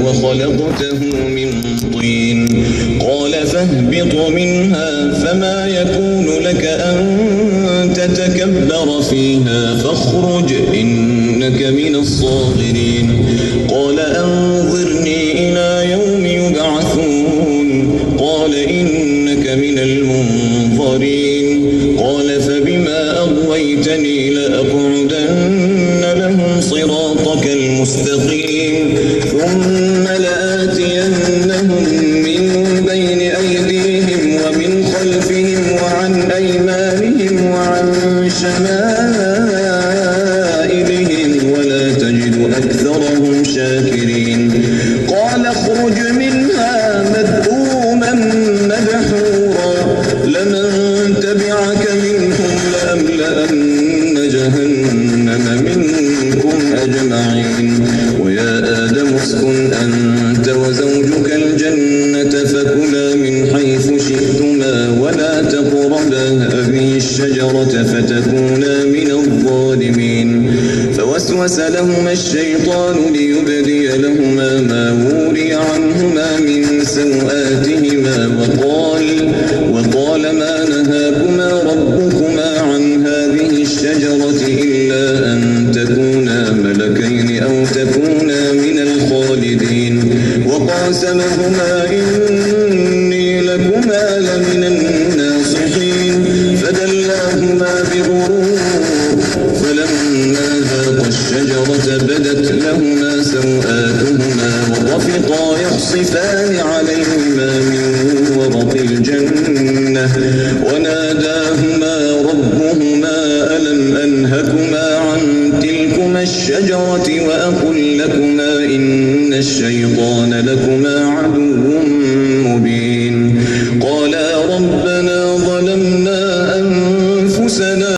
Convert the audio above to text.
وخلقته من طين قال فاهبط منها فما يكون لك أن تتكبر فيها فاخرج إنك من الصاغرين قال أنظرني إلى يوم يبعثون قال إنك من المنظرين قال فبما أغويتني لأقعدن لهم صراطك المستقيم ثم لآتينهم من بين أيديهم ومن خلفهم وعن أيمانهم وعن شمائلهم ولا تجد أكثرهم شاكرين قال اخرج منها مذءوما مدحورا لمن تبعك منهم لأملأن جهنم منكم أجمعين ويا آدم اسكن أنت وزوجك الجنة فكلا من حيث شئتما ولا تقربا هذه الشجرة فتكونا من الظالمين فوسوس لهما الشيطان ليبدي لهما ما وري عنهما من سوآتهما وقال ما نهاكما ربكما عن هذه الشجرة إلا أن تكونا ملكين أو تكونا من الخالدين وقاسمهما إني لكما لمن الناصحين فدلاهما بغرور فلما ذاقا الشجرة بدت لهما سوآتهما وطفقا يخصفان عليهما من ورق الجنة وناداهما ربهما ألم أنهكما عن تلكما الشجرة وأقل لكما إن الشيطان لكما عدو مبين قالا ربنا